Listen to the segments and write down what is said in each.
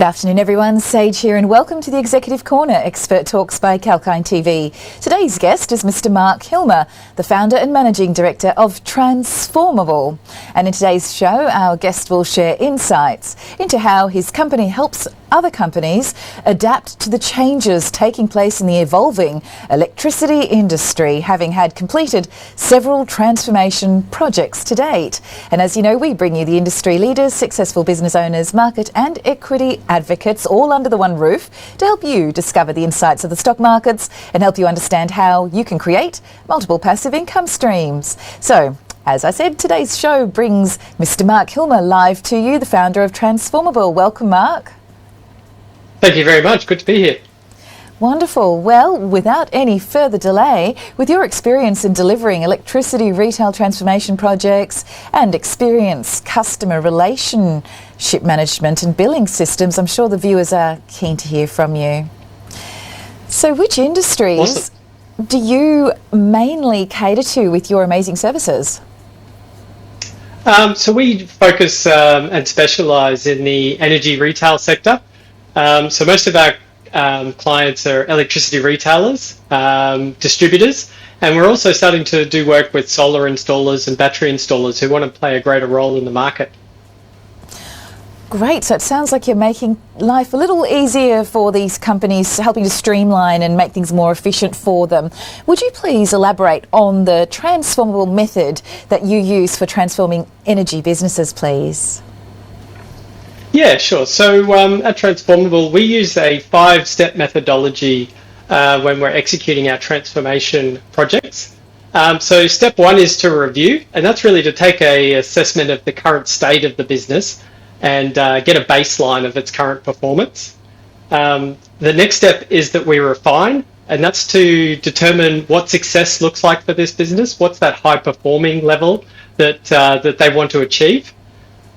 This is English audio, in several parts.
afternoon everyone, Sage here and welcome to the Executive Corner, Expert Talks by 𝐾𝐞 TV. Today's guest is Mr. Mark Hilmer, the founder and managing director of Transformable. And in today's show, our guest will share insights into how his company helps other companies adapt to the changes taking place in the evolving electricity industry, having had completed several transformation projects to date. And as you know, we bring you the industry leaders, successful business owners, market and equity advocates all under the one roof to help you discover the insights of the stock markets and help you understand how you can create multiple passive income streams. So, as I said, today's show brings Mr. Mark Hilmer live to you, the founder of Transformable. Welcome, Mark. Thank you very much. Good to be here. Wonderful. Well, without any further delay, with your experience in delivering electricity retail transformation projects and experience customer relationship management and billing systems, I'm sure the viewers are keen to hear from you. So which industries do you mainly cater to with your amazing services? So we focus and specialise in the energy retail sector. So most of our clients are electricity retailers, distributors, and we're also starting to do work with solar installers and battery installers who want to play a greater role in the market. Great, so it sounds like you're making life a little easier for these companies, helping to streamline and make things more efficient for them. Would you please elaborate on the transformable method that you use for transforming energy businesses, please? Yeah, sure. So at Transformable, we use a 5-step methodology when we're executing our transformation projects. So step 1 is to review, and that's really to take an assessment of the current state of the business and get a baseline of its current performance. The next step is that we refine, and that's to determine what success looks like for this business. What's that high performing level that they want to achieve?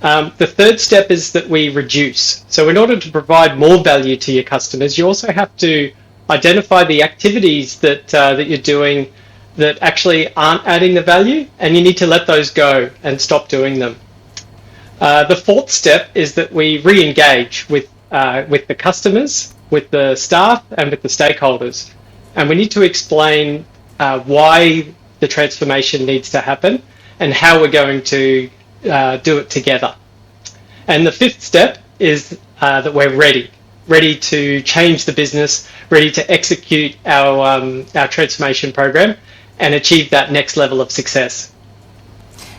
The third step is that we reduce. So in order to provide more value to your customers, you also have to identify the activities that you're doing that actually aren't adding the value, and you need to let those go and stop doing them. The fourth step is that we re-engage with the customers, with the staff, and with the stakeholders. And we need to explain why the transformation needs to happen and how we're going to do it together. And the fifth step is that we're ready to change the business, ready to execute our transformation program and achieve that next level of success.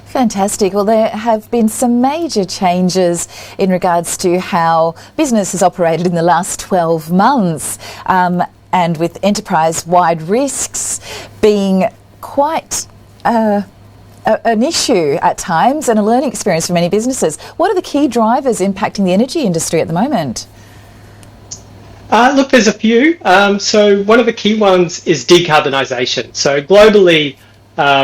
Fantastic. Well, there have been some major changes in regards to how business has operated in the last 12 months, and with enterprise-wide risks being quite an issue at times and a learning experience for many businesses. What are the key drivers impacting the energy industry at the moment? Look, there's a few. So one of the key ones is decarbonisation. So globally,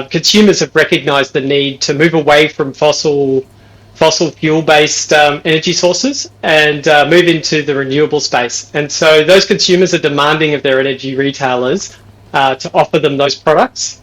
consumers have recognised the need to move away from fossil fuel-based energy sources and move into the renewable space. And so those consumers are demanding of their energy retailers to offer them those products.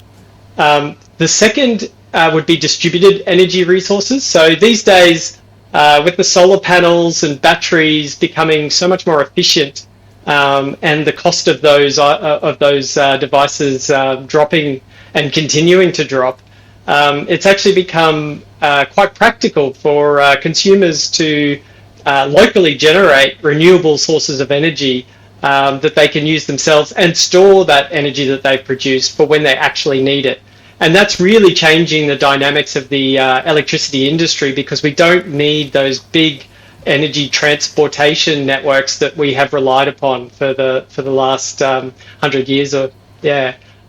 The second would be distributed energy resources. So these days, with the solar panels and batteries becoming so much more efficient, and the cost of those devices dropping and continuing to drop, it's actually become quite practical for consumers to locally generate renewable sources of energy that they can use themselves and store that energy that they've produced for when they actually need it. And that's really changing the dynamics of the electricity industry, because we don't need those big energy transportation networks that we have relied upon for the last 100 years. And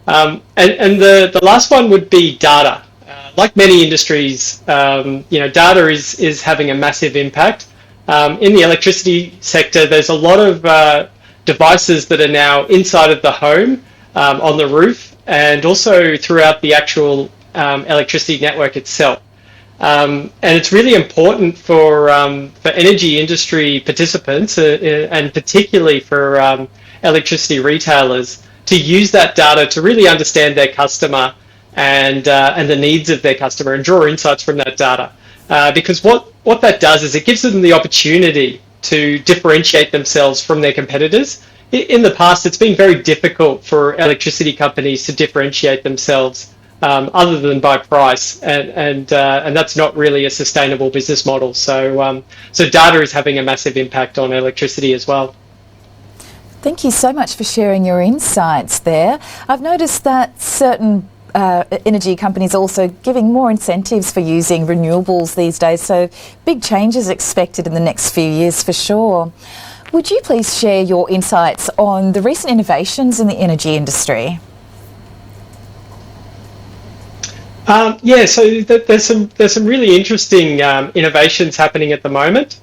the last one would be data. Like many industries, data is having a massive impact. In the electricity sector, there's a lot of devices that are now inside of the home, on the roof, and also throughout the actual electricity network itself. And it's really important for energy industry participants, and particularly for electricity retailers, to use that data to really understand their customer and the needs of their customer and draw insights from that data. Because what that does is it gives them the opportunity to differentiate themselves from their competitors. In the past, it's been very difficult for electricity companies to differentiate themselves other than by price, and that's not really a sustainable business model. So data is having a massive impact on electricity as well. Thank you so much for sharing your insights there. I've noticed that certain energy companies are also giving more incentives for using renewables these days, so big changes expected in the next few years for sure. Would you please share your insights on the recent innovations in the energy industry? Yeah, so there's some really interesting innovations happening at the moment.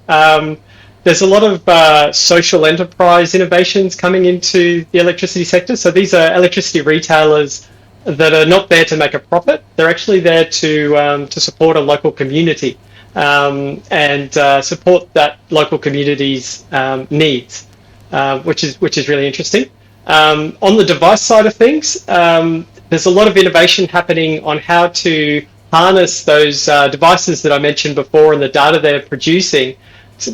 There's a lot of social enterprise innovations coming into the electricity sector. So these are electricity retailers that are not there to make a profit. They're actually there to support a local community and support that local community's needs, which is really interesting. On the device side of things, there's a lot of innovation happening on how to harness those devices that I mentioned before and the data they're producing,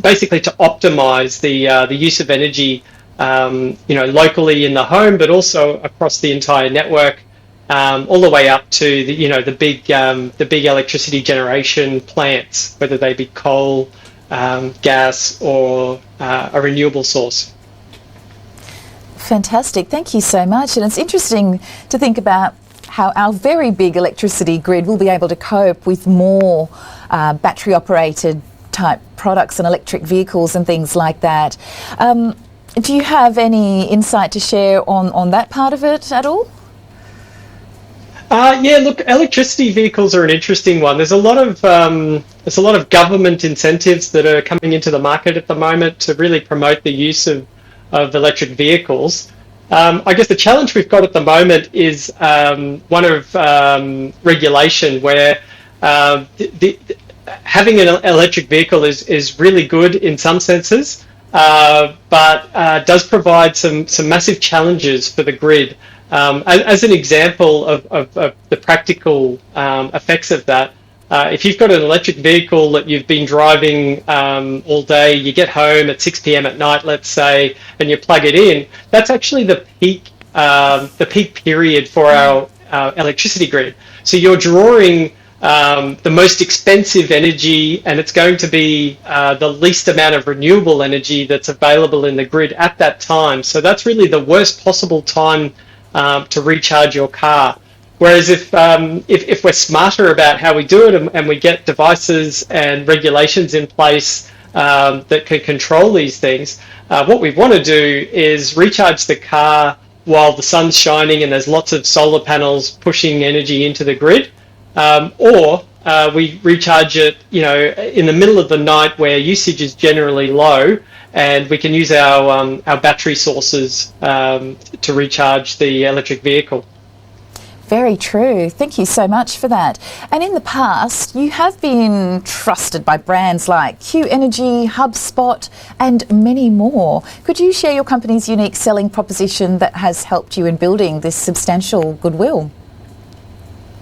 basically to optimize the use of energy, locally in the home, but also across the entire network, all the way up to the big electricity generation plants, whether they be coal, gas, or a renewable source. Fantastic, thank you so much. And it's interesting to think about how our very big electricity grid will be able to cope with more battery operated type products and electric vehicles and things like that. Do you have any insight to share on that part of it at all? Yeah, look, electricity vehicles are an interesting one. There's a lot of government incentives that are coming into the market at the moment to really promote the use of electric vehicles. I guess the challenge we've got at the moment is one of regulation, where having an electric vehicle is really good in some senses, but does provide some massive challenges for the grid. As an example of the practical effects of that, if you've got an electric vehicle that you've been driving all day, you get home at 6 p.m. at night, let's say, and you plug it in, that's actually the peak period for our electricity grid. So you're drawing the most expensive energy, and it's going to be the least amount of renewable energy that's available in the grid at that time. So that's really the worst possible time to recharge your car. Whereas if we're smarter about how we do it, and we get devices and regulations in place that can control these things, what we want to do is recharge the car while the sun's shining and there's lots of solar panels pushing energy into the grid, or we recharge it, in the middle of the night where usage is generally low, and we can use our battery sources to recharge the electric vehicle. Very true. Thank you so much for that. And in the past, you have been trusted by brands like Q-Energy, HubSpot, and many more. Could you share your company's unique selling proposition that has helped you in building this substantial goodwill?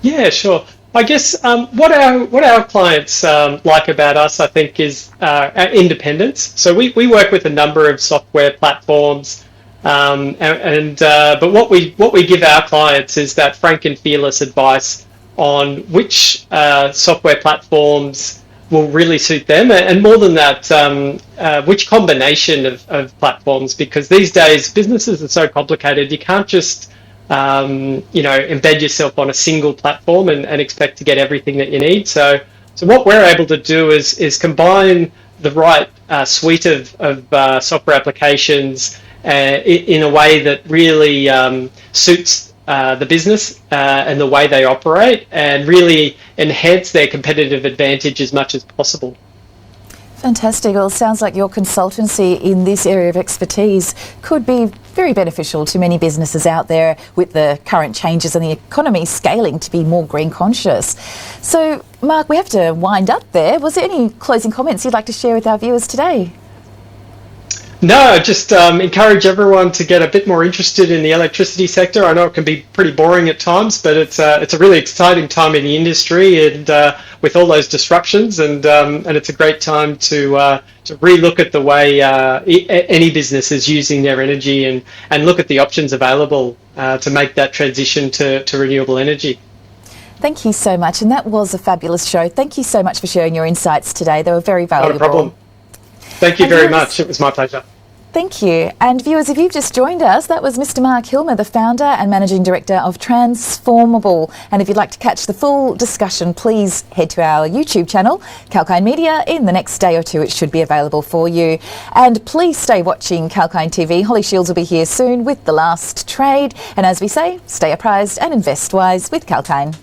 Yeah, sure. I guess what our clients like about us, I think, is our independence. So we work with a number of software platforms. But what we give our clients is that frank and fearless advice on which software platforms will really suit them, and more than that, which combination of platforms, because these days businesses are so complicated, you can't just embed yourself on a single platform and expect to get everything that you need. So what we're able to do is combine the right suite of software applications in a way that really suits the business and the way they operate, and really enhance their competitive advantage as much as possible. Fantastic. Well, it sounds like your consultancy in this area of expertise could be very beneficial to many businesses out there with the current changes in the economy scaling to be more green conscious. So, Mark, we have to wind up there. Was there any closing comments you'd like to share with our viewers today? No, just encourage everyone to get a bit more interested in the electricity sector. I know it can be pretty boring at times, but it's a really exciting time in the industry, and with all those disruptions, and it's a great time to relook at the way any business is using their energy, and look at the options available to make that transition to renewable energy. Thank you so much, and that was a fabulous show. Thank you so much for sharing your insights today. They were very valuable. Not a problem. Thank you very much. It was my pleasure. Thank you. And viewers, if you've just joined us, that was Mr. Mark Hilmer, the founder and managing director of Transformable. And if you'd like to catch the full discussion, please head to our YouTube channel, 𝐶𝐞 Media. In the next day or two, it should be available for you. And please stay watching 𝐶𝐞 TV. Holly Shields will be here soon with the last trade. And as we say, stay apprised and invest wise with 𝐶𝐞.